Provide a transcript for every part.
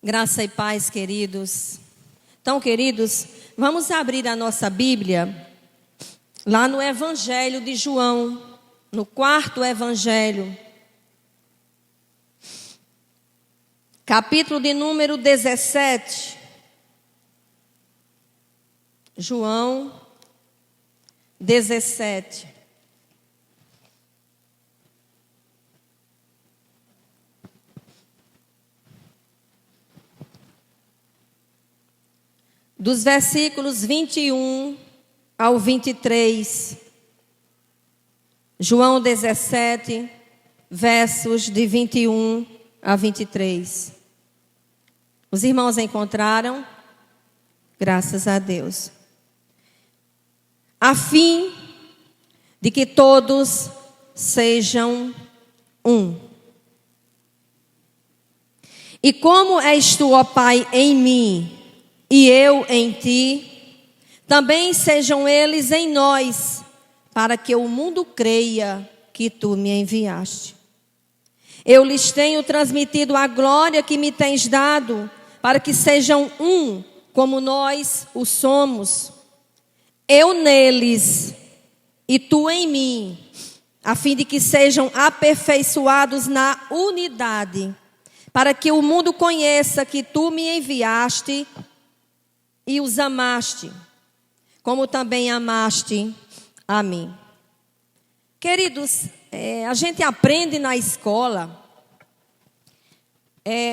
Graça e paz, queridos. Então, queridos, vamos abrir a nossa Bíblia lá no Evangelho de João, no quarto Evangelho, capítulo de número 17. João 17. Dos versículos 21 ao 23. João 17, versos de 21 a 23. Os irmãos encontraram? Graças a Deus. A fim de que todos sejam um. E como és tu, ó Pai, em mim, e eu em ti, também sejam eles em nós, para que o mundo creia que tu me enviaste. Eu lhes tenho transmitido a glória que me tens dado, para que sejam um, como nós o somos. Eu neles e tu em mim, a fim de que sejam aperfeiçoados na unidade, para que o mundo conheça que tu me enviaste e os amaste, como também amaste a mim. Queridos, a gente aprende na escola,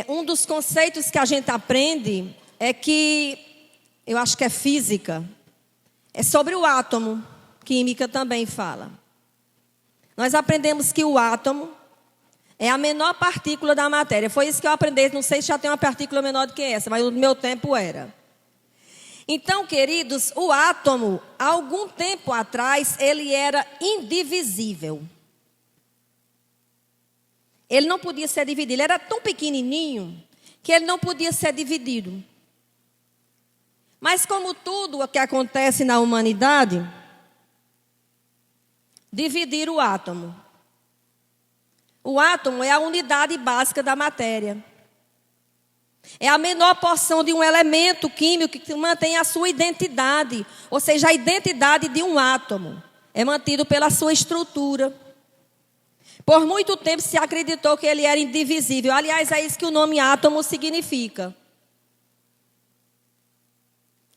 um dos conceitos que a gente aprende é que, eu acho que é física, é sobre o átomo, química também fala. Nós aprendemos que o átomo é a menor partícula da matéria. Foi isso que eu aprendi, não sei se já tem uma partícula menor do que essa, mas no meu tempo era. Então, queridos, o átomo, há algum tempo atrás, ele era indivisível. Ele não podia ser dividido. Ele era tão pequenininho que ele não podia ser dividido. Mas como tudo o que acontece na humanidade, dividir o átomo. O átomo é a unidade básica da matéria. É a menor porção de um elemento químico que mantém a sua identidade. Ou seja, a identidade de um átomo é mantido pela sua estrutura. Por muito tempo se acreditou que ele era indivisível. Aliás, é isso que o nome átomo significa.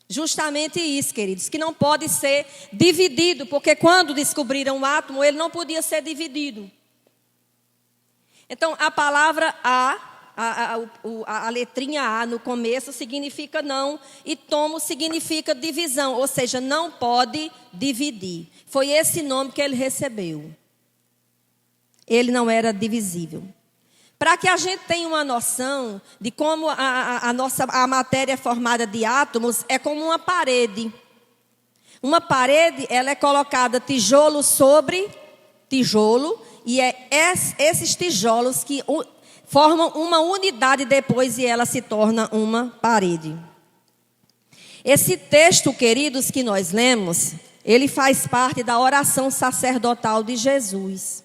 Justamente isso, queridos, que não pode ser dividido, porque quando descobriram o átomo, ele não podia ser dividido. Então, a palavra a letrinha A no começo significa não, e tomo significa divisão, ou seja, não pode dividir. Foi esse nome que ele recebeu. Ele não era divisível. Para que a gente tenha uma noção de como a matéria formada de átomos é como uma parede. Uma parede, ela é colocada tijolo sobre tijolo, e é esses tijolos que formam uma unidade depois e ela se torna uma parede. Esse texto, queridos, que nós lemos, ele faz parte da oração sacerdotal de Jesus.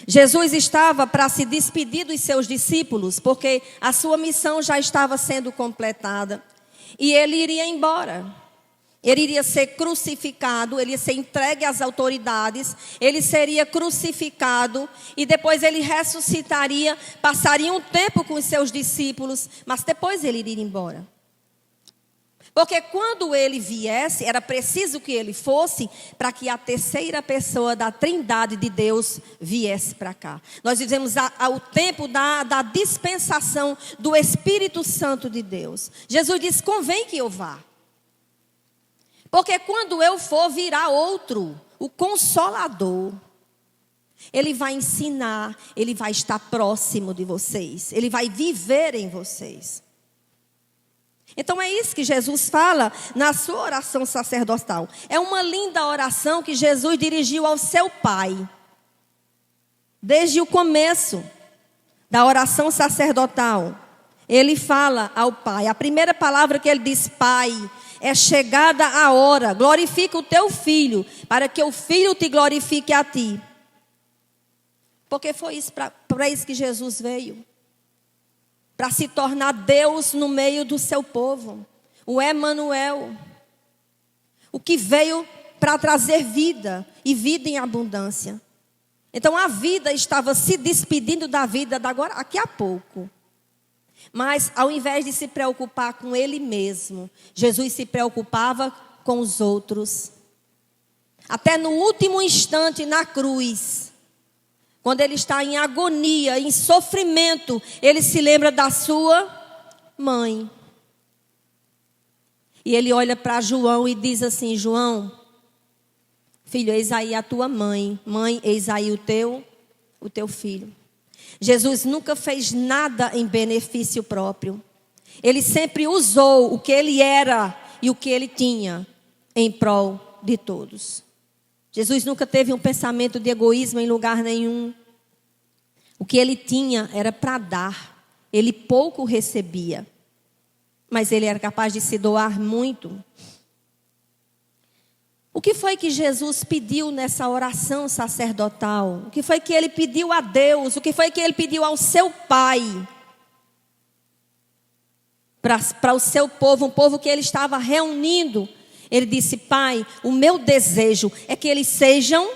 Jesus estava para se despedir dos seus discípulos, porque a sua missão já estava sendo completada. E ele iria embora. Ele iria ser crucificado, ele ia ser entregue às autoridades, ele seria crucificado e depois ele ressuscitaria, passaria um tempo com os seus discípulos, mas depois ele iria embora. Porque quando ele viesse, era preciso que ele fosse para que a terceira pessoa da Trindade de Deus viesse para cá. Nós vivemos o tempo da dispensação do Espírito Santo de Deus. Jesus disse, convém que eu vá. Porque quando eu for, virá outro, o Consolador. Ele vai ensinar, ele vai estar próximo de vocês, ele vai viver em vocês. Então é isso que Jesus fala na sua oração sacerdotal. É uma linda oração que Jesus dirigiu ao seu Pai. Desde o começo da oração sacerdotal, ele fala ao Pai. A primeira palavra que ele diz, Pai, é chegada a hora. Glorifica o teu filho, para que o filho te glorifique a ti. Porque foi isso para isso que Jesus veio. para se tornar Deus no meio do seu povo. O Emanuel, o que veio para trazer vida e vida em abundância. Então a vida estava se despedindo da vida daqui a pouco. Mas ao invés de se preocupar com ele mesmo, Jesus se preocupava com os outros. Até no último instante na cruz, quando ele está em agonia, em sofrimento, ele se lembra da sua mãe. E ele olha para João e diz assim: João, filho, eis aí a tua mãe. Mãe, eis aí o teu filho. Jesus nunca fez nada em benefício próprio. Ele sempre usou o que ele era e o que ele tinha em prol de todos. Jesus nunca teve um pensamento de egoísmo em lugar nenhum. O que ele tinha era para dar. Ele pouco recebia, mas ele era capaz de se doar muito. O que foi que Jesus pediu nessa oração sacerdotal? O que foi que ele pediu a Deus? O que foi que ele pediu ao seu Pai? Para o seu povo, um povo que ele estava reunindo. Ele disse: Pai, o meu desejo é que eles sejam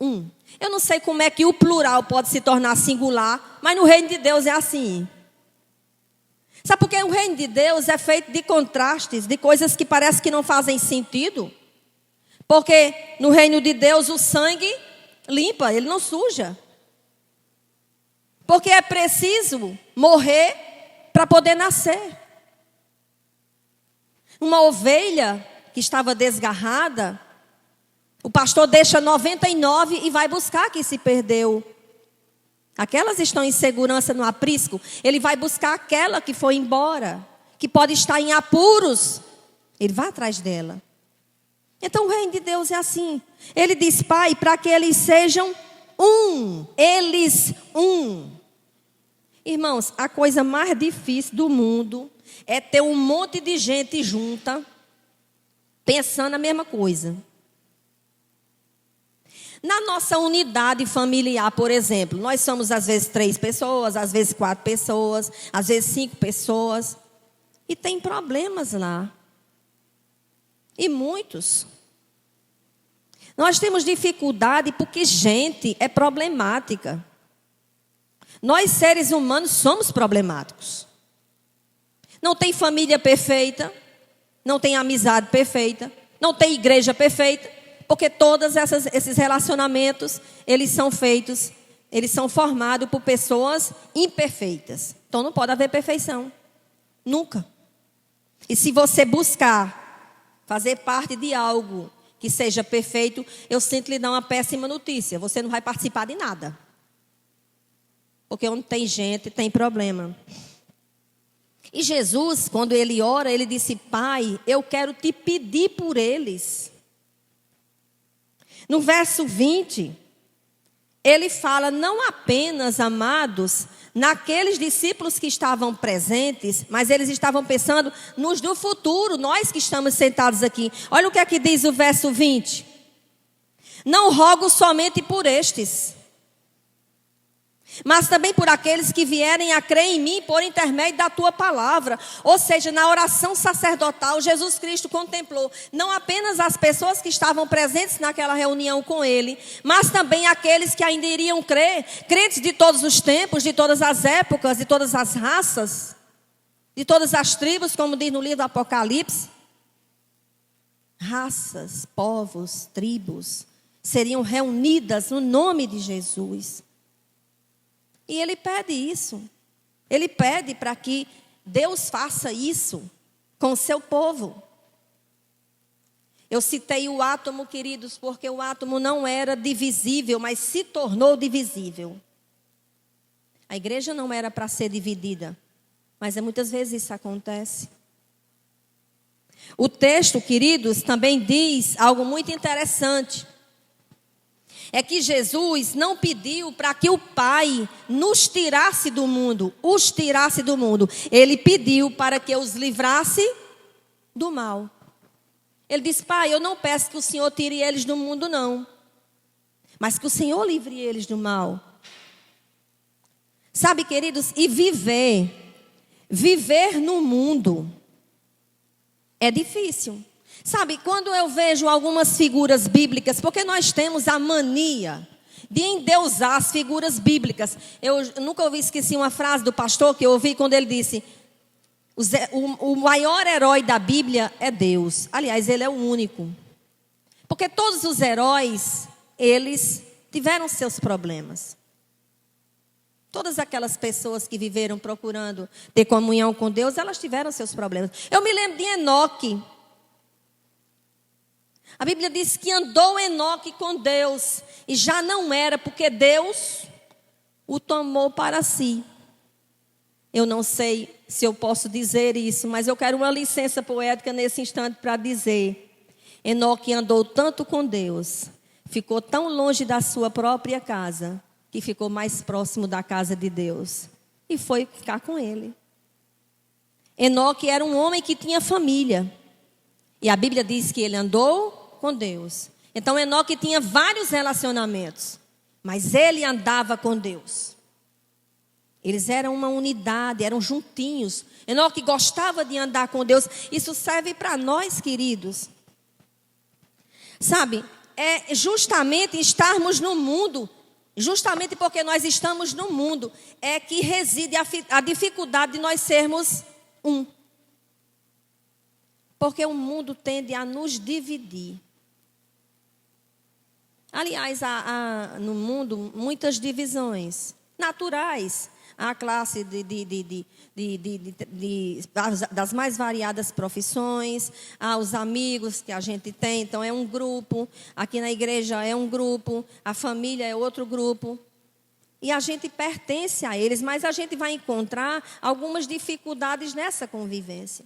um. Eu não sei como é que o plural pode se tornar singular, mas no reino de Deus é assim. Sabe por que o reino de Deus é feito de contrastes, de coisas que parece que não fazem sentido? Porque no reino de Deus o sangue limpa, ele não suja. Porque é preciso morrer para poder nascer. Uma ovelha que estava desgarrada, o pastor deixa 99 e vai buscar a que se perdeu. Aquelas estão em segurança no aprisco. Ele vai buscar aquela que foi embora, que pode estar em apuros. Ele vai atrás dela. Então o reino de Deus é assim. Ele diz: Pai, para que eles sejam um. Eles um. Irmãos, a coisa mais difícil do mundo é ter um monte de gente junta, pensando a mesma coisa. Na nossa unidade familiar, por exemplo, nós somos às vezes 3 pessoas, às vezes 4 pessoas, às vezes 5 pessoas. E tem problemas lá. E muitos. Nós temos dificuldade porque gente é problemática. Nós, seres humanos, somos problemáticos. Não tem família perfeita, não tem amizade perfeita, não tem igreja perfeita, porque todos esses relacionamentos, eles são feitos, eles são formados por pessoas imperfeitas. Então não pode haver perfeição. Nunca. E se você buscar fazer parte de algo que seja perfeito, eu sinto lhe dar uma péssima notícia. Você não vai participar de nada. Porque onde tem gente, tem problema. E Jesus, quando ele ora, ele disse: Pai, eu quero te pedir por eles. No verso 20, ele fala não apenas, amados, naqueles discípulos que estavam presentes, mas eles estavam pensando nos do futuro, nós que estamos sentados aqui. Olha o que é que diz o verso 20. Não rogo somente por estes, mas também por aqueles que vierem a crer em mim por intermédio da tua palavra. Ou seja, na oração sacerdotal, Jesus Cristo contemplou não apenas as pessoas que estavam presentes naquela reunião com ele, mas também aqueles que ainda iriam crer, crentes de todos os tempos, de todas as épocas, de todas as raças, de todas as tribos, como diz no livro do Apocalipse. Raças, povos, tribos seriam reunidas no nome de Jesus. E ele pede isso. Ele pede para que Deus faça isso com o seu povo. Eu citei o átomo, queridos, porque o átomo não era divisível, mas se tornou divisível. A igreja não era para ser dividida, mas muitas vezes isso acontece. O texto, queridos, também diz algo muito interessante. É que Jesus não pediu para que o Pai nos tirasse do mundo, os tirasse do mundo. Ele pediu para que os livrasse do mal. Ele disse: Pai, eu não peço que o Senhor tire eles do mundo, não, mas que o Senhor livre eles do mal. Sabe, queridos, e viver no mundo é difícil. Sabe, quando eu vejo algumas figuras bíblicas, porque nós temos a mania de endeusar as figuras bíblicas. Eu nunca esqueci uma frase do pastor que eu ouvi quando ele disse: o maior herói da Bíblia é Deus. Aliás, ele é o único. Porque todos os heróis, eles tiveram seus problemas. Todas aquelas pessoas que viveram procurando ter comunhão com Deus, elas tiveram seus problemas. Eu me lembro de Enoque. A Bíblia diz que andou Enoque com Deus e já não era, porque Deus o tomou para si. Eu não sei se eu posso dizer isso, mas eu quero uma licença poética nesse instante para dizer: Enoque andou tanto com Deus, ficou tão longe da sua própria casa, que ficou mais próximo da casa de Deus e foi ficar com ele. Enoque era um homem que tinha família, e a Bíblia diz que ele andou com Deus. Então Enoque tinha vários relacionamentos, mas ele andava com Deus. Eles eram uma unidade, eram juntinhos. Enoque gostava de andar com Deus. Isso serve para nós, queridos. Sabe, é justamente estarmos no mundo, justamente porque nós estamos no mundo, é que reside a dificuldade de nós sermos um. Porque o mundo tende a nos dividir. Aliás, há no mundo muitas divisões naturais. Há a classe das mais variadas profissões, há os amigos que a gente tem, então é um grupo. Aqui na igreja é um grupo, a família é outro grupo. E a gente pertence a eles, mas a gente vai encontrar algumas dificuldades nessa convivência.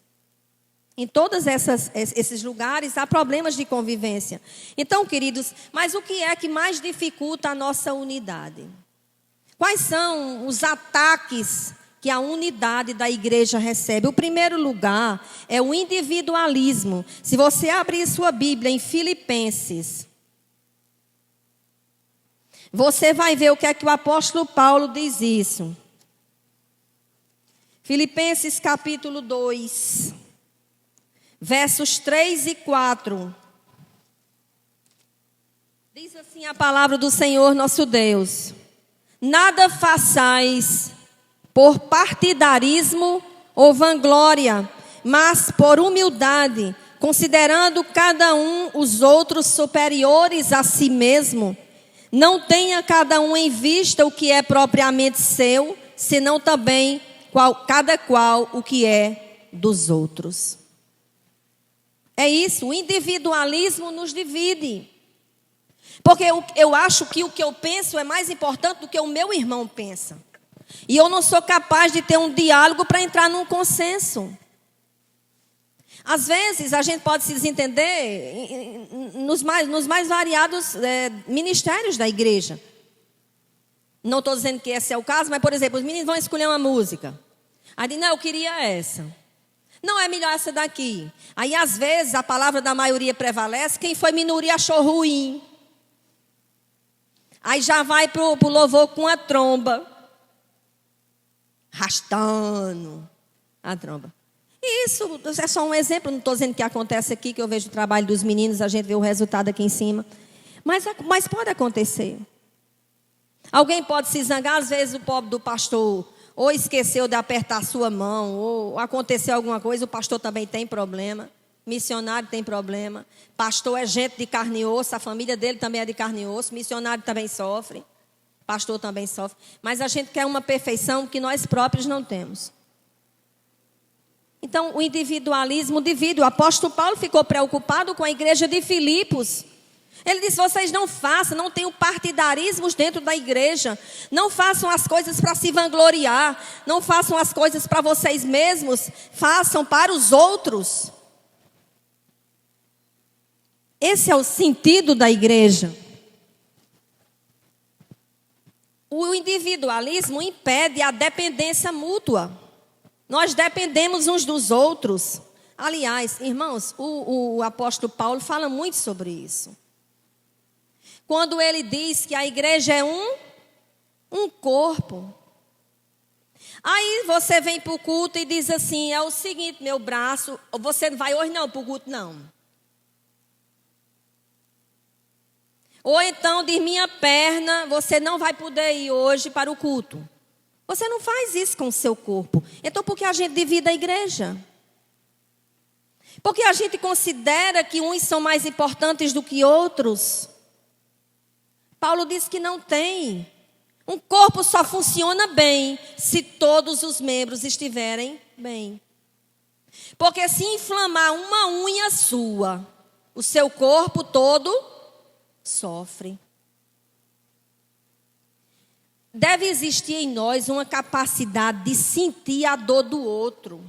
Em todos esses lugares há problemas de convivência. Então, queridos, mas o que é que mais dificulta a nossa unidade? Quais são os ataques que a unidade da igreja recebe? O primeiro lugar é o individualismo. Se você abrir sua Bíblia em Filipenses, você vai ver o que é que o apóstolo Paulo diz isso. Filipenses capítulo 2. Versos 3 e 4. Diz assim a palavra do Senhor nosso Deus: nada façais por partidarismo ou vanglória, mas por humildade, considerando cada um os outros superiores a si mesmo. Não tenha cada um em vista o que é propriamente seu, senão também cada qual o que é dos outros. É isso, o individualismo nos divide. Porque eu acho que o que eu penso é mais importante do que o meu irmão pensa. E eu não sou capaz de ter um diálogo para entrar num consenso. Às vezes a gente pode se desentender nos mais variados ministérios da igreja. Não estou dizendo que esse é o caso, mas, por exemplo, os meninos vão escolher uma música. Aí dizem: não, eu queria essa. Não, é melhor essa daqui. Aí, às vezes, a palavra da maioria prevalece. Quem foi minoria achou ruim. Aí já vai para o louvor com a tromba. Arrastando a tromba. E isso é só um exemplo. Não estou dizendo que acontece aqui, que eu vejo o trabalho dos meninos, a gente vê o resultado aqui em cima. Mas pode acontecer. Alguém pode se zangar, às vezes o pobre do pastor ou esqueceu de apertar a sua mão, ou aconteceu alguma coisa, o pastor também tem problema, missionário tem problema, pastor é gente de carne e osso, a família dele também é de carne e osso, missionário também sofre, pastor também sofre, mas a gente quer uma perfeição que nós próprios não temos. Então, o individualismo divide. O apóstolo Paulo ficou preocupado com a igreja de Filipos. Ele disse: vocês não façam, não tenham partidarismos dentro da igreja. Não façam as coisas para se vangloriar. Não façam as coisas para vocês mesmos. Façam para os outros. Esse é o sentido da igreja. O individualismo impede a dependência mútua. Nós dependemos uns dos outros. Aliás, irmãos, o apóstolo Paulo fala muito sobre isso. Quando ele diz que a igreja é um corpo. Aí você vem para o culto e diz assim, é o seguinte, meu braço, você não vai hoje não para o culto não. Ou então diz, minha perna, você não vai poder ir hoje para o culto. Você não faz isso com o seu corpo. Então por que a gente divide a igreja? Porque a gente considera que uns são mais importantes do que outros. Paulo diz que não tem. Um corpo só funciona bem se todos os membros estiverem bem. Porque se inflamar uma unha sua, o seu corpo todo sofre. Deve existir em nós uma capacidade de sentir a dor do outro.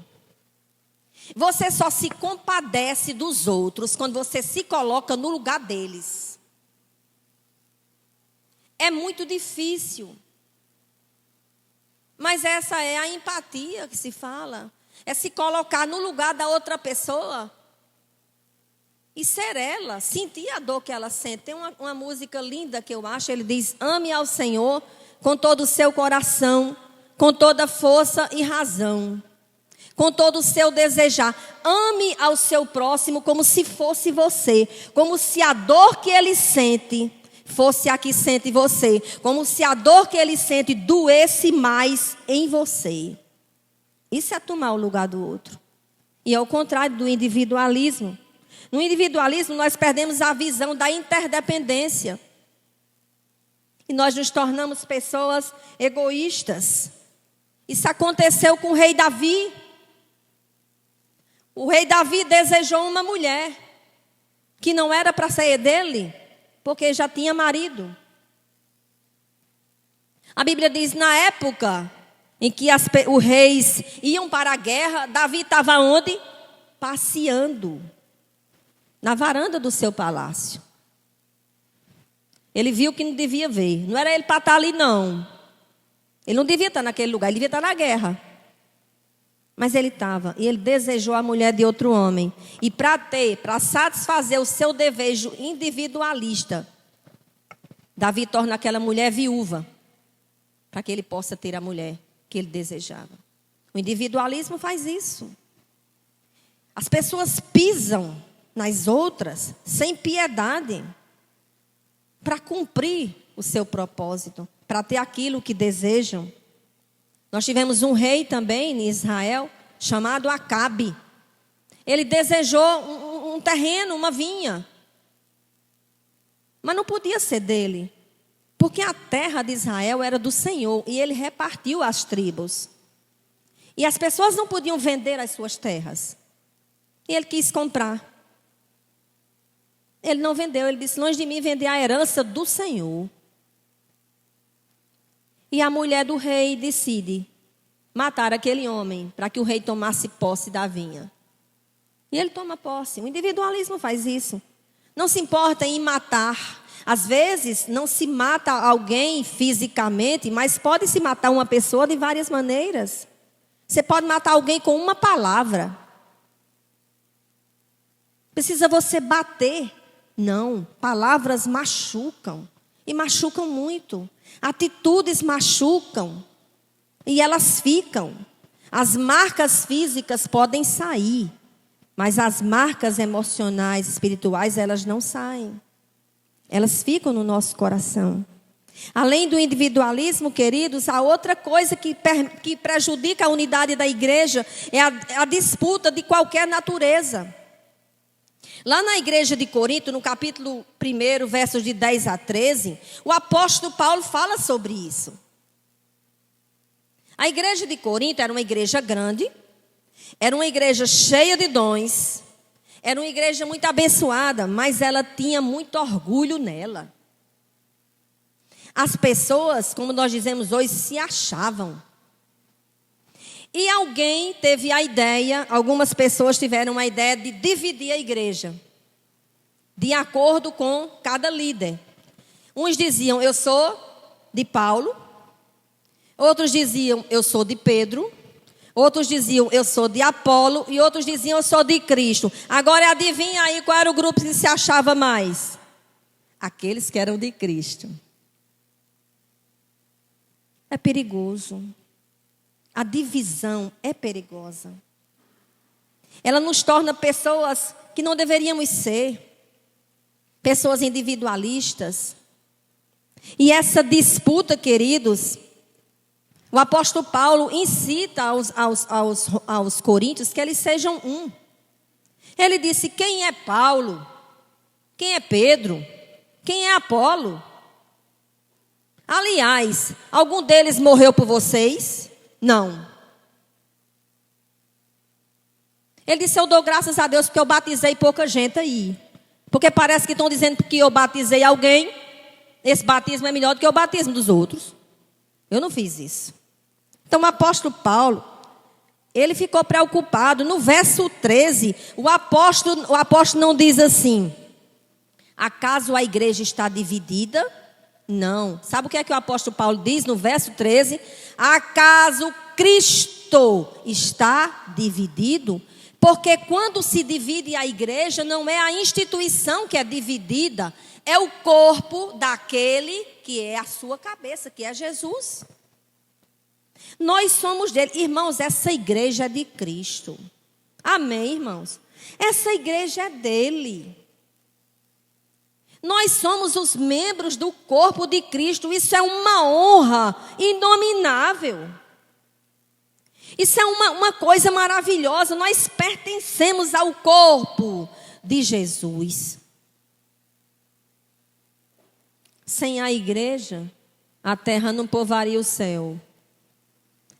Você só se compadece dos outros quando você se coloca no lugar deles. É muito difícil. Mas essa é a empatia que se fala. É se colocar no lugar da outra pessoa e ser ela, sentir a dor que ela sente. Tem uma música linda que eu acho, ele diz, ame ao Senhor com todo o seu coração, com toda força e razão, com todo o seu desejar. Ame ao seu próximo como se fosse você, como se a dor que ele sente fosse a que sente você, como se a dor que ele sente doesse mais em você. Isso é tomar o lugar do outro. E é o contrário do individualismo. No individualismo nós perdemos a visão da interdependência. E nós nos tornamos pessoas egoístas. Isso aconteceu com o rei Davi. O rei Davi desejou uma mulher que não era para ser dele, porque já tinha marido. A Bíblia diz, na época em que os reis iam para a guerra, Davi estava onde? Passeando. Na varanda do seu palácio. Ele viu que não devia ver. Não era ele para estar ali, não. Ele não devia estar naquele lugar, ele devia estar na guerra. Mas ele estava, e ele desejou a mulher de outro homem. E para satisfazer o seu desejo individualista, Davi torna aquela mulher viúva, para que ele possa ter a mulher que ele desejava. O individualismo faz isso. As pessoas pisam nas outras sem piedade, para cumprir o seu propósito, para ter aquilo que desejam. Nós tivemos um rei também em Israel, chamado Acabe. Ele desejou um terreno, uma vinha. Mas não podia ser dele. Porque a terra de Israel era do Senhor. E ele repartiu as tribos. E as pessoas não podiam vender as suas terras. E ele quis comprar. Ele não vendeu. Ele disse, longe de mim vender a herança do Senhor. E a mulher do rei decide matar aquele homem para que o rei tomasse posse da vinha. E ele toma posse. O individualismo faz isso. Não se importa em matar. Às vezes não se mata alguém fisicamente, mas pode se matar uma pessoa de várias maneiras. Você pode matar alguém com uma palavra. Precisa você bater. Não, palavras machucam. E machucam muito. Atitudes machucam. E elas ficam. As marcas físicas podem sair. Mas as marcas emocionais, espirituais, elas não saem. Elas ficam no nosso coração. Além do individualismo, queridos, a outra coisa que prejudica a unidade da igreja é a disputa de qualquer natureza. Lá na igreja de Corinto, no capítulo 1, versos de 10 a 13, o apóstolo Paulo fala sobre isso. A igreja de Corinto era uma igreja grande, era uma igreja cheia de dons, era uma igreja muito abençoada, mas ela tinha muito orgulho nela. As pessoas, como nós dizemos hoje, se achavam. E alguém teve a ideia, algumas pessoas tiveram a ideia de dividir a igreja, de acordo com cada líder. Uns diziam, eu sou de Paulo. Outros diziam, eu sou de Pedro. Outros diziam, eu sou de Apolo. E outros diziam, eu sou de Cristo. Agora adivinha aí qual era o grupo que se achava mais? Aqueles que eram de Cristo. É perigoso. A divisão é perigosa. Ela nos torna pessoas que não deveríamos ser. Pessoas individualistas. E essa disputa, queridos, o apóstolo Paulo incita aos coríntios que eles sejam um. Ele disse: quem é Paulo? Quem é Pedro? Quem é Apolo? Aliás, algum deles morreu por vocês? Não. Ele disse: eu dou graças a Deus porque eu batizei pouca gente aí. Porque parece que estão dizendo que eu batizei alguém. Esse batismo é melhor do que o batismo dos outros. Eu não fiz isso. Então o apóstolo Paulo, ele ficou preocupado. No verso 13, o apóstolo não diz assim: acaso a igreja está dividida? Não. Sabe o que é que o apóstolo Paulo diz no verso 13? Acaso Cristo está dividido? Porque quando se divide a igreja, não é a instituição que é dividida, é o corpo daquele que é a sua cabeça, que é Jesus. Nós somos dele. Irmãos, essa igreja é de Cristo. Amém, irmãos? Essa igreja é dele. Nós somos os membros do corpo de Cristo. Isso é uma honra inominável. Isso é uma coisa maravilhosa. Nós pertencemos ao corpo de Jesus. Sem a igreja, a terra não povoaria o céu.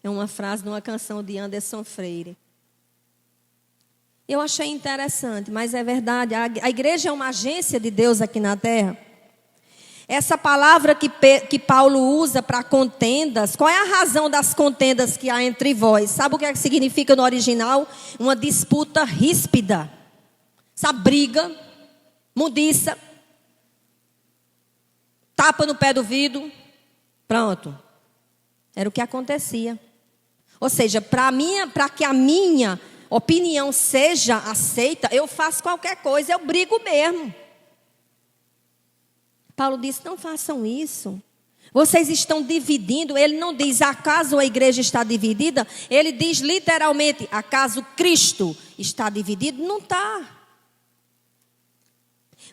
É uma frase de uma canção de Anderson Freire. Eu achei interessante, mas é verdade. A igreja é uma agência de Deus aqui na terra. Essa palavra que Paulo usa para contendas, qual é a razão das contendas que há entre vós? Sabe o que significa no original? Uma disputa ríspida. Essa briga, mundiça, tapa no pé do vidro, pronto. Era o que acontecia. Ou seja, para que a minha opinião seja aceita, eu faço qualquer coisa, eu brigo mesmo. Paulo disse: não façam isso. Vocês estão dividindo. Ele não diz acaso a igreja está dividida. Ele diz literalmente: acaso Cristo está dividido? Não está.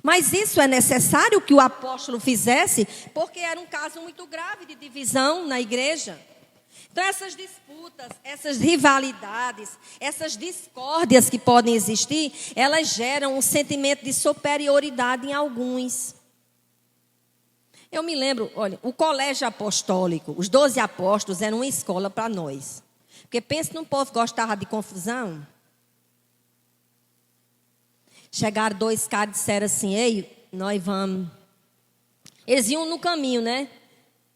Mas isso é necessário que o apóstolo fizesse, porque era um caso muito grave de divisão na igreja. Então essas disputas, essas rivalidades, essas discórdias que podem existir, elas geram um sentimento de superioridade em alguns. Eu me lembro, olha, o colégio apostólico, os 12 apóstolos eram uma escola para nós. Porque pensa num povo que gostava de confusão. Chegaram 2 caras e disseram assim: ei, nós vamos. Eles iam no caminho, né?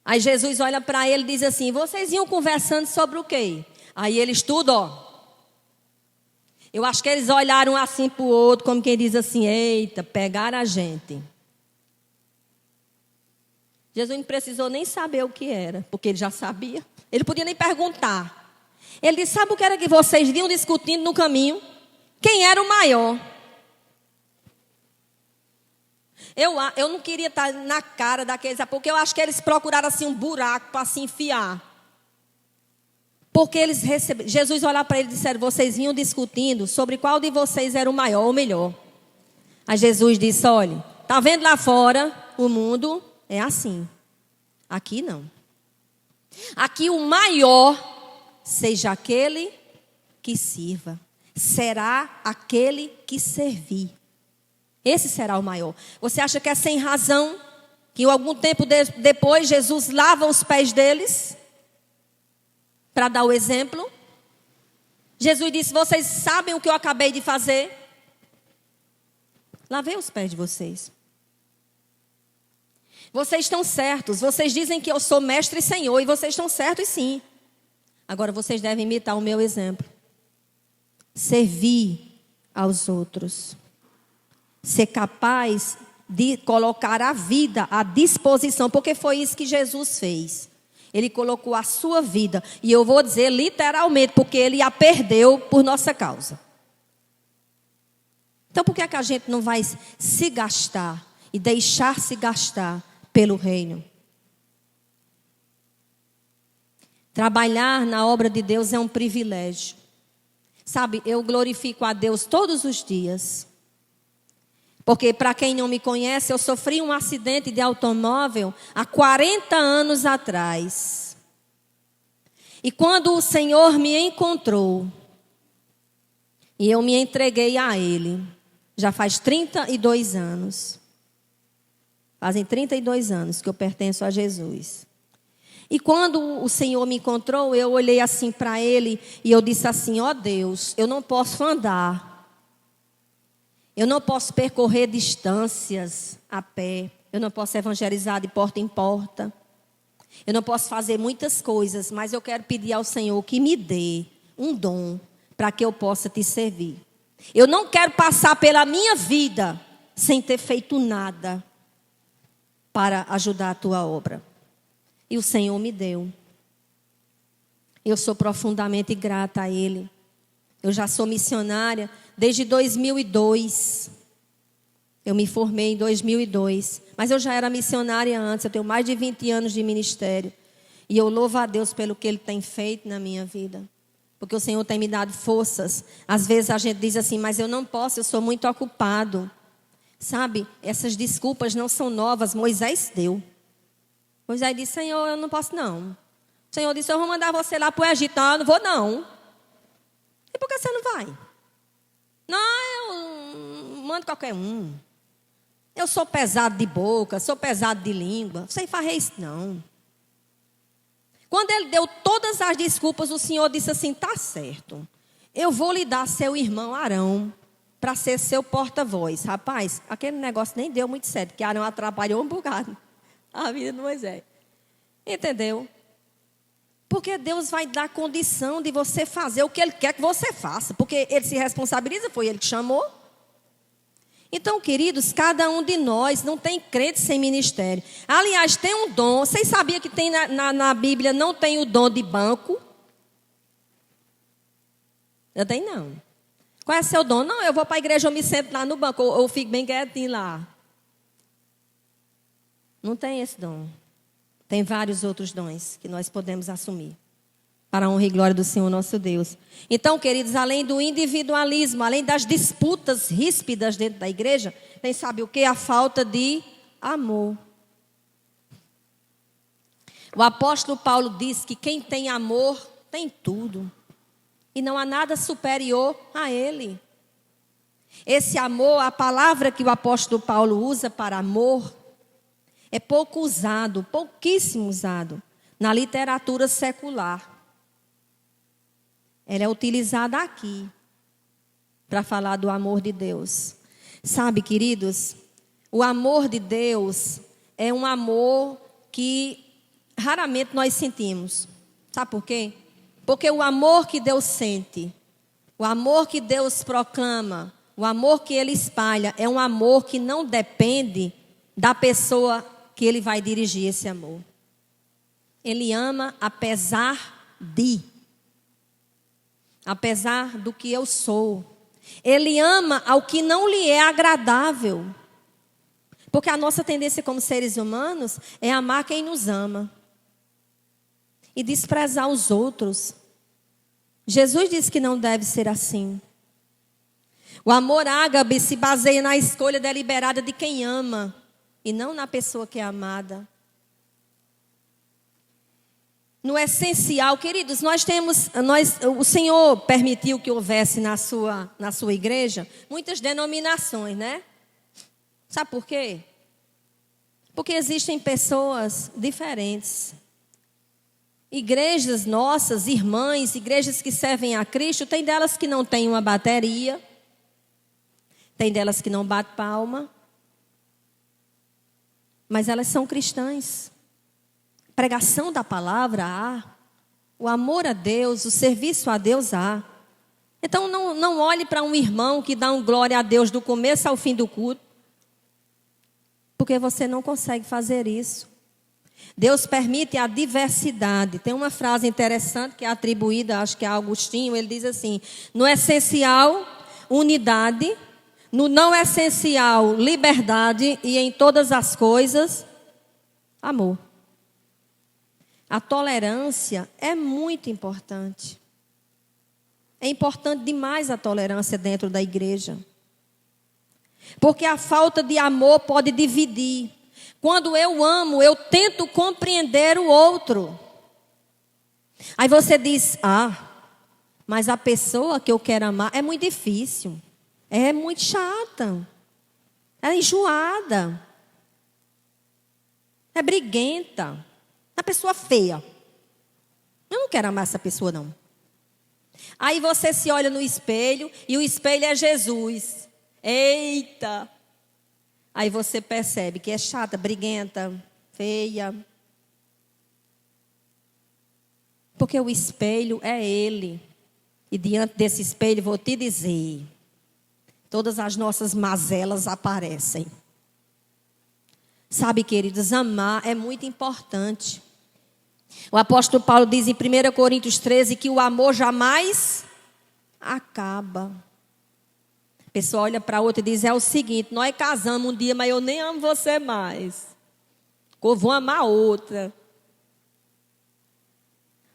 Aí Jesus olha para ele e diz assim: vocês iam conversando sobre o quê? Aí eles tudo, ó. Eu acho que eles olharam assim para o outro, como quem diz assim: eita, pegaram a gente. Jesus não precisou nem saber o que era, porque ele já sabia. Ele podia nem perguntar. Ele disse: sabe o que era que vocês vinham discutindo no caminho? Quem era o maior? Eu não queria estar na cara daqueles, porque eu acho que eles procuraram assim um buraco para se enfiar. Porque eles receberam. Jesus olhou para eles e disseram: vocês vinham discutindo sobre qual de vocês era o maior ou melhor. Aí Jesus disse: olha, está vendo lá fora o mundo? É assim. Aqui não. Aqui o maior seja aquele que sirva. Será aquele que servir. Esse será o maior. Você acha que é sem razão que algum tempo depois Jesus lava os pés deles? Para dar o exemplo. Jesus disse: vocês sabem o que eu acabei de fazer? Lavei os pés de vocês. Vocês estão certos. Vocês dizem que eu sou mestre e senhor. E vocês estão certos sim. Agora vocês devem imitar o meu exemplo. Servir aos outros. Ser capaz de colocar a vida à disposição. Porque foi isso que Jesus fez. Ele colocou a sua vida. E eu vou dizer literalmente, porque ele a perdeu por nossa causa. Então por que é que a gente não vai se gastar e deixar-se gastar pelo reino? Trabalhar na obra de Deus é um privilégio. Sabe, eu glorifico a Deus todos os dias. Porque, para quem não me conhece, eu sofri um acidente de automóvel há 40 anos atrás. E quando o Senhor me encontrou, e eu me entreguei a Ele, já faz 32 anos. Fazem 32 anos que eu pertenço a Jesus. E quando o Senhor me encontrou, eu olhei assim para Ele e eu disse assim: ó Deus, eu não posso andar. Eu não posso percorrer distâncias a pé. Eu não posso evangelizar de porta em porta. Eu não posso fazer muitas coisas, mas eu quero pedir ao Senhor que me dê um dom para que eu possa te servir. Eu não quero passar pela minha vida sem ter feito nada para ajudar a tua obra. E o Senhor me deu. Eu sou profundamente grata a Ele. Eu já sou missionária desde 2002. Eu me formei em 2002. Mas eu já era missionária antes. Eu tenho mais de 20 anos de ministério. E eu louvo a Deus pelo que Ele tem feito na minha vida. Porque o Senhor tem me dado forças. Às vezes a gente diz assim: mas eu não posso, eu sou muito ocupado. Sabe, essas desculpas não são novas. Moisés deu. Moisés disse: Senhor, eu não posso não. O Senhor disse: eu vou mandar você lá para o Egito. Não, eu não vou não. E por que você não vai? Não, eu mando qualquer um. Eu sou pesado de boca, sou pesado de língua. Você farei isso não. Quando ele deu todas as desculpas, o Senhor disse assim: tá certo. Eu vou lhe dar seu irmão Arão para ser seu porta-voz. Rapaz, aquele negócio nem deu muito certo, que Arão atrapalhou um bocado a vida de Moisés. Entendeu? Porque Deus vai dar condição de você fazer o que Ele quer que você faça. Porque Ele se responsabiliza, foi Ele que chamou. Então, queridos, cada um de nós não tem crente sem ministério. Aliás, tem um dom. Vocês sabiam que tem na Bíblia, não tem o dom de banco? Não tem não. Qual é seu dom? Não, eu vou para a igreja, eu me sento lá no banco, ou fico bem quietinho lá. Não tem esse dom. Tem vários outros dons que nós podemos assumir para a honra e glória do Senhor nosso Deus. Então, queridos, além do individualismo, além das disputas ríspidas dentro da igreja, tem, sabe o que? A falta de amor. O apóstolo Paulo diz que quem tem amor tem tudo. E não há nada superior a ele. Esse amor, a palavra que o apóstolo Paulo usa para amor, é pouco usado, pouquíssimo usado na literatura secular. Ela é utilizada aqui para falar do amor de Deus. Sabe, queridos, o amor de Deus é um amor que raramente nós sentimos. Sabe por quê? Porque o amor que Deus sente, o amor que Deus proclama, o amor que Ele espalha, é um amor que não depende da pessoa que Ele vai dirigir esse amor. Ele ama apesar do que eu sou. Ele ama ao que não lhe é agradável. Porque a nossa tendência como seres humanos é amar quem nos ama e desprezar os outros. Jesus disse que não deve ser assim. O amor ágape se baseia na escolha deliberada de quem ama e não na pessoa que é amada. No essencial, queridos, o Senhor permitiu que houvesse na sua igreja muitas denominações, né? Sabe por quê? Porque existem pessoas diferentes. Igrejas nossas, irmãs, igrejas que servem a Cristo, tem delas que não tem uma bateria, tem delas que não bate palma, mas elas são cristãs. Pregação da palavra há, o amor a Deus, o serviço a Deus há. Então não olhe para um irmão que dá um glória a Deus do começo ao fim do culto, porque você não consegue fazer isso. Deus permite a diversidade. Tem uma frase interessante que é atribuída, acho que a Agostinho, ele diz assim: no essencial, unidade, no não essencial, liberdade, e em todas as coisas, amor. A tolerância é muito importante. É importante demais a tolerância dentro da igreja. Porque a falta de amor pode dividir. Quando eu amo, eu tento compreender o outro. Aí você diz, mas a pessoa que eu quero amar é muito difícil. É muito chata. É enjoada. É briguenta. É uma pessoa feia. Eu não quero amar essa pessoa, não. Aí você se olha no espelho e o espelho é Jesus. Eita! Aí você percebe que é chata, briguenta, feia. Porque o espelho é Ele. E diante desse espelho, vou te dizer, todas as nossas mazelas aparecem. Sabe, queridos, amar é muito importante. O apóstolo Paulo diz em 1 Coríntios 13 que o amor jamais acaba. A pessoa olha para a outra e diz, é o seguinte, nós casamos um dia, mas eu nem amo você mais. Eu vou amar outra.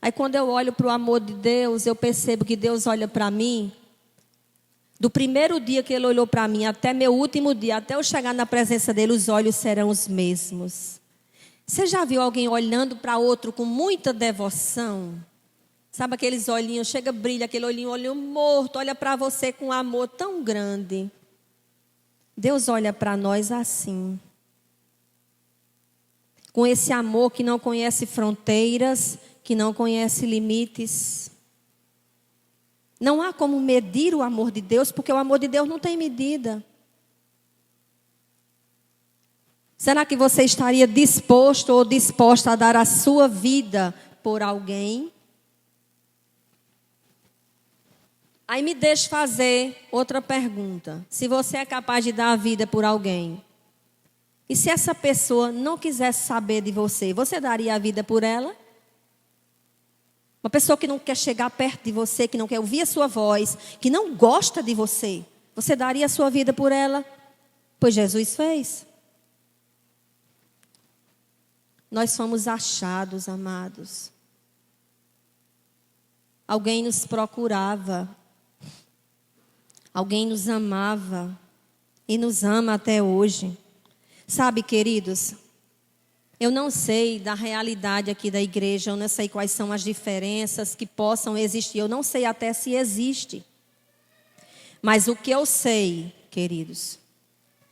Aí quando eu olho para o amor de Deus, eu percebo que Deus olha para mim. Do primeiro dia que Ele olhou para mim até meu último dia, até eu chegar na presença dEle, os olhos serão os mesmos. Você já viu alguém olhando para outro com muita devoção? Sabe aqueles olhinhos, chega, brilha, aquele olhinho morto, olha para você com um amor tão grande. Deus olha para nós assim. Com esse amor que não conhece fronteiras, que não conhece limites. Não há como medir o amor de Deus, porque o amor de Deus não tem medida. Será que você estaria disposto ou disposta a dar a sua vida por alguém? Aí me deixe fazer outra pergunta. Se você é capaz de dar a vida por alguém, e se essa pessoa não quisesse saber de você, você daria a vida por ela? Uma pessoa que não quer chegar perto de você, que não quer ouvir a sua voz, que não gosta de você, você daria a sua vida por ela? Pois Jesus fez. Nós fomos achados, amados. Alguém nos procurava. Alguém nos amava. E nos ama até hoje. Sabe, queridos, eu não sei da realidade aqui da igreja, eu não sei quais são as diferenças que possam existir, eu não sei até se existe. Mas o que eu sei, queridos,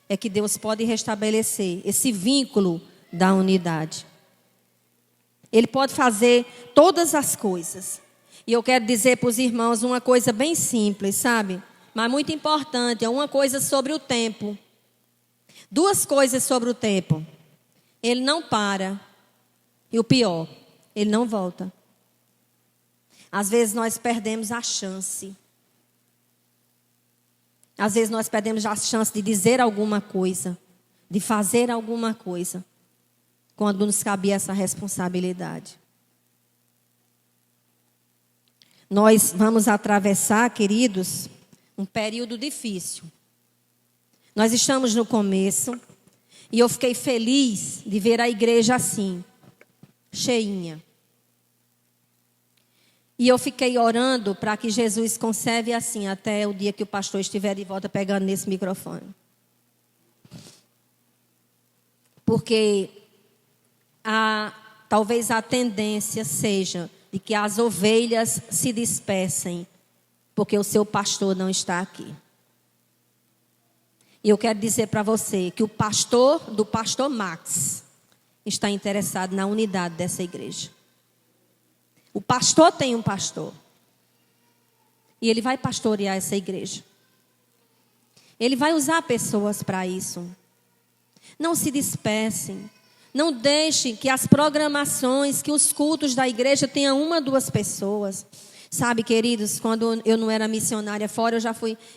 é que Deus pode restabelecer esse vínculo da unidade. Ele pode fazer todas as coisas. E eu quero dizer para os irmãos uma coisa bem simples, sabe? Mas muito importante, é uma coisa sobre o tempo. Duas coisas sobre o tempo. Ele não para. E o pior, ele não volta. Às vezes nós perdemos a chance. Às vezes nós perdemos a chance de dizer alguma coisa, de fazer alguma coisa, quando nos cabia essa responsabilidade. Nós vamos atravessar, queridos, um período difícil. Nós estamos no começo. E eu fiquei feliz de ver a igreja assim, cheinha. E eu fiquei orando para que Jesus conserve assim, até o dia que o pastor estiver de volta pegando nesse microfone. Porque talvez a tendência seja de que as ovelhas se dispersem, porque o seu pastor não está aqui. E eu quero dizer para você que o pastor do pastor Max está interessado na unidade dessa igreja. O pastor tem um pastor. E ele vai pastorear essa igreja. Ele vai usar pessoas para isso. Não se dispersem. Não deixem que as programações, que os cultos da igreja tenham uma, duas pessoas. Sabe, queridos, quando eu não era missionária fora,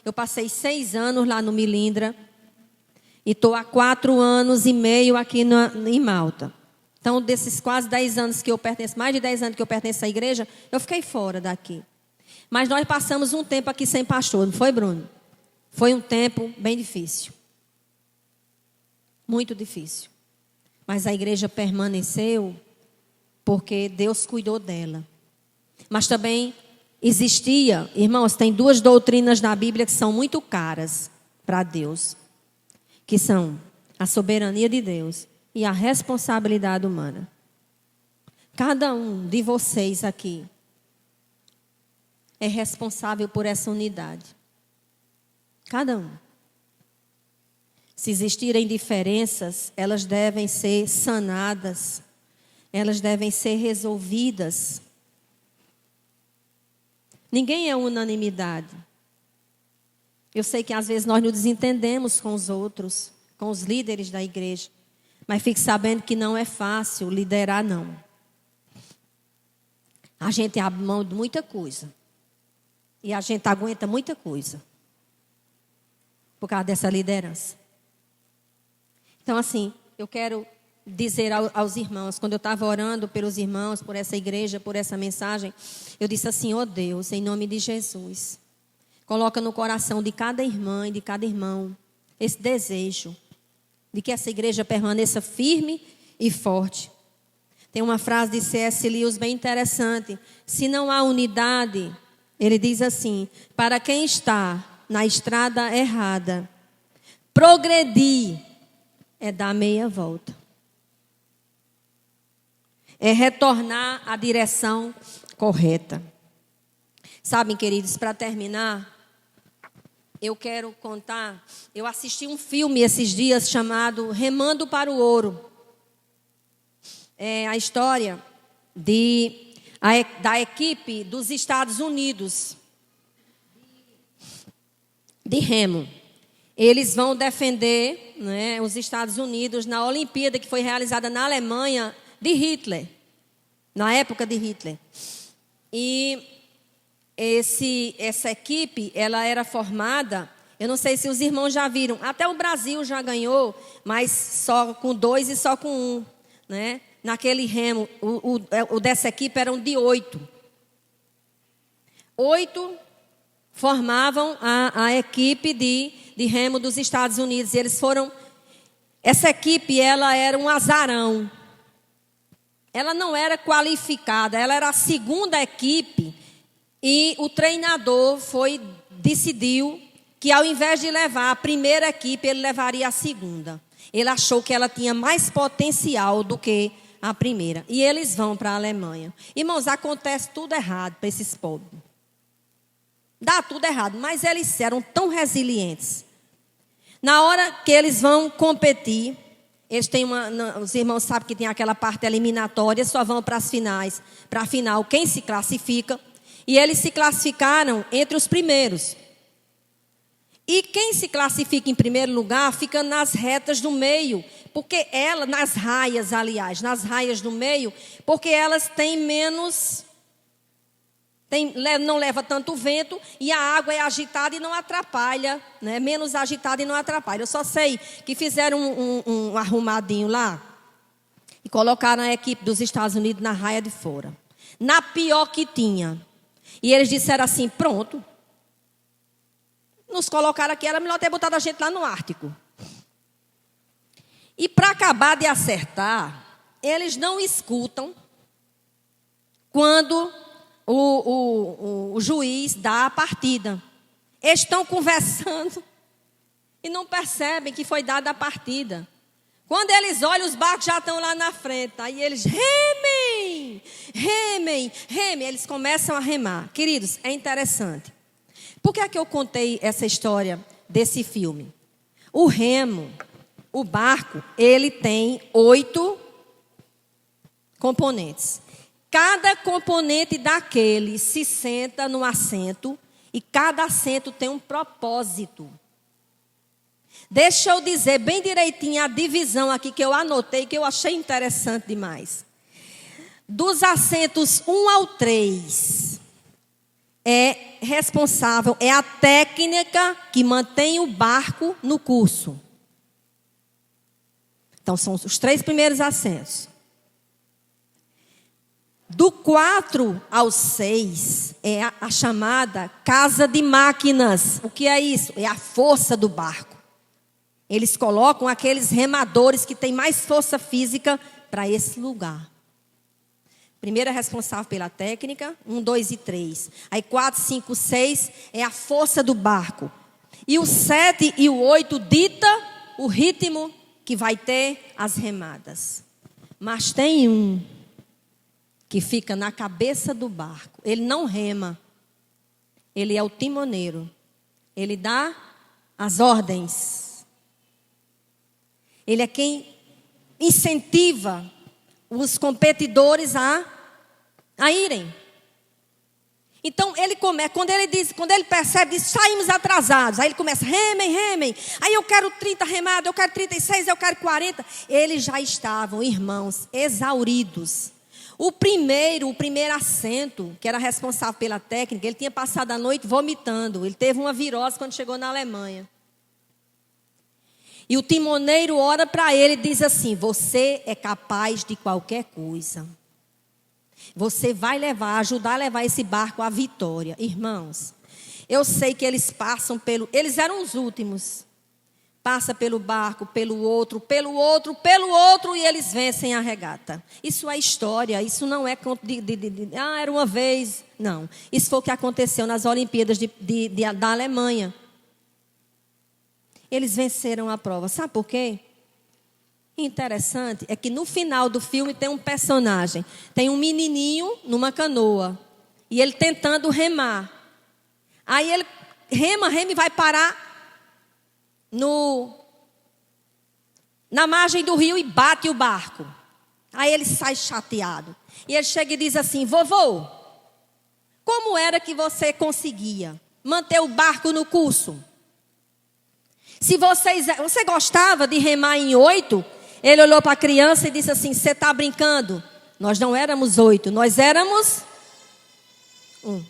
eu passei 6 anos lá no Milindra. E estou há 4 anos e meio aqui em Malta. Então, desses quase 10 anos que eu pertenço, mais de 10 anos que eu pertenço à igreja, eu fiquei fora daqui. Mas nós passamos um tempo aqui sem pastor, não foi, Bruno? Foi um tempo bem difícil. Muito difícil. Mas a igreja permaneceu porque Deus cuidou dela. Mas também existia, irmãos, tem duas doutrinas na Bíblia que são muito caras para Deus, que são a soberania de Deus e a responsabilidade humana. Cada um de vocês aqui é responsável por essa unidade. Cada um. Se existirem diferenças, elas devem ser sanadas, elas devem ser resolvidas. Ninguém é unanimidade. Eu sei que às vezes nós nos desentendemos com os outros, com os líderes da igreja, mas fique sabendo que não é fácil liderar, não. A gente abre mão de muita coisa e a gente aguenta muita coisa por causa dessa liderança. Então, assim, eu quero dizer aos irmãos, quando eu estava orando pelos irmãos, por essa igreja, por essa mensagem, eu disse assim: ó Deus, em nome de Jesus, coloca no coração de cada irmã e de cada irmão esse desejo de que essa igreja permaneça firme e forte. Tem uma frase de C.S. Lewis bem interessante: se não há unidade, ele diz assim, para quem está na estrada errada, progredir é dar meia volta. É retornar à direção correta. Sabem, queridos, para terminar, eu quero contar. Eu assisti um filme esses dias chamado Remando para o Ouro. É a história da equipe dos Estados Unidos de remo. Eles vão defender, né, os Estados Unidos na Olimpíada que foi realizada na Alemanha de Hitler, na época de Hitler. E essa equipe, ela era formada, eu não sei se os irmãos já viram, até o Brasil já ganhou, mas só com 2 e só com 1, né? Naquele remo, o dessa equipe eram de 8. 8 formavam a equipe de remo dos Estados Unidos. E eles foram... Essa equipe, ela era um azarão. Ela não era qualificada, ela era a segunda equipe. E o treinador decidiu que ao invés de levar a primeira equipe, ele levaria a segunda. Ele achou que ela tinha mais potencial do que a primeira. E eles vão para a Alemanha. Irmãos, acontece tudo errado para esses pobres. Dá tudo errado, mas eles eram tão resilientes. Na hora que eles vão competir, eles têm os irmãos sabem que tem aquela parte eliminatória, só vão para as finais. Para a final, quem se classifica. E eles se classificaram entre os primeiros. E quem se classifica em primeiro lugar fica nas retas do meio. Porque nas raias, aliás, nas raias do meio, porque elas têm menos... não leva tanto vento e a água é agitada e não atrapalha, né? Menos agitada e não atrapalha. Eu só sei que fizeram um arrumadinho lá e colocaram a equipe dos Estados Unidos na raia de fora. Na pior que tinha. E eles disseram assim, pronto. Nos colocaram aqui, era melhor ter botado a gente lá no Ártico. E para acabar de acertar, eles não escutam quando... O juiz dá a partida. Eles estão conversando e não percebem que foi dada a partida. Quando eles olham, os barcos já estão lá na frente. Aí eles remem, remem, remem. Eles começam a remar. Queridos, é interessante. Por que é que eu contei essa história desse filme? O remo, o barco, ele tem 8 componentes. Cada componente daquele se senta no assento e cada assento tem um propósito. Deixa eu dizer bem direitinho a divisão aqui que eu anotei, que eu achei interessante demais. Dos assentos 1 ao 3, é responsável, é a técnica que mantém o barco no curso. Então, são os 3 primeiros assentos. Do 4 ao 6 é a chamada casa de máquinas. O que é isso? É a força do barco. Eles colocam aqueles remadores que têm mais força física para esse lugar. Primeiro é responsável pela técnica, 1, 2 e 3. Aí 4, 5, 6 é a força do barco. E o 7 e o 8 dita o ritmo que vai ter as remadas. Mas tem um que fica na cabeça do barco. Ele não rema. Ele é o timoneiro. Ele dá as ordens. Ele é quem incentiva os competidores a irem. Então ele começa, quando ele percebe, diz, saímos atrasados. Aí ele começa, remem. Aí eu quero 30 remadas, eu quero 36, eu quero 40. Eles já estavam, irmãos, exauridos. O primeiro assento, que era responsável pela técnica, ele tinha passado a noite vomitando. Ele teve uma virose quando chegou na Alemanha. E o timoneiro ora para ele e diz assim: você é capaz de qualquer coisa. Você vai ajudar a levar esse barco à vitória. Irmãos, eu sei que eles passam eles eram os últimos. Passa pelo barco, pelo outro, e eles vencem a regata. Isso é história, isso não é era uma vez. Não, isso foi o que aconteceu nas Olimpíadas da Alemanha. Eles venceram a prova. Sabe por quê? Interessante é que no final do filme tem um personagem. Tem um menininho numa canoa. E ele tentando remar. Aí ele rema e vai parar na margem do rio e bate o barco. Aí ele sai chateado. E ele chega e diz assim: vovô, como era que você conseguia manter o barco no curso? Se você gostava de remar em 8, ele olhou para a criança e disse assim: você está brincando? Nós não éramos 8, nós éramos 1.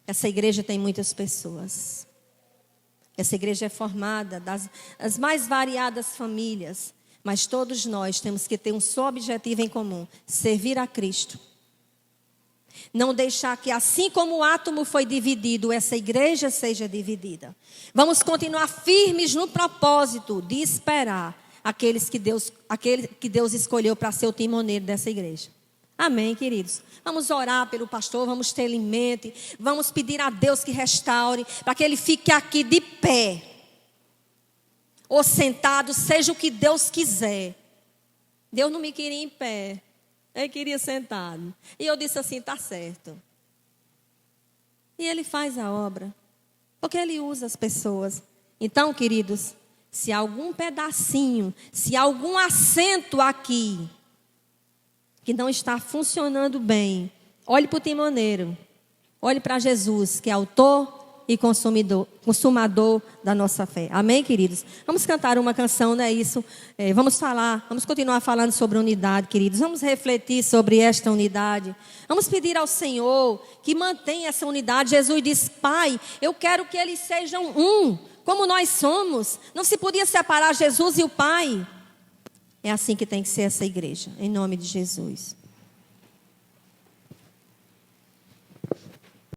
Essa igreja tem muitas pessoas. Essa igreja é formada das mais variadas famílias. Mas todos nós temos que ter um só objetivo em comum: servir a Cristo. Não deixar que, assim como o átomo foi dividido, essa igreja seja dividida. Vamos continuar firmes no propósito de esperar aquele que Deus escolheu para ser o timoneiro dessa igreja. Amém, queridos? Vamos orar pelo pastor, vamos ter ele em mente, vamos pedir a Deus que restaure, para que ele fique aqui de pé, ou sentado, seja o que Deus quiser. Deus não me queria em pé. Ele queria sentado. E eu disse assim: está certo. E ele faz a obra. Porque ele usa as pessoas. Então, queridos, se algum pedacinho, se algum assento aqui que não está funcionando bem, olhe para o timoneiro. Olhe para Jesus, que é autor e consumador da nossa fé. Amém, queridos? Vamos cantar uma canção, não é isso? Vamos continuar falando sobre unidade, queridos. Vamos refletir sobre esta unidade. Vamos pedir ao Senhor que mantenha essa unidade. Jesus disse: Pai, eu quero que eles sejam um, como nós somos. Não se podia separar Jesus e o Pai. É assim que tem que ser essa igreja, em nome de Jesus.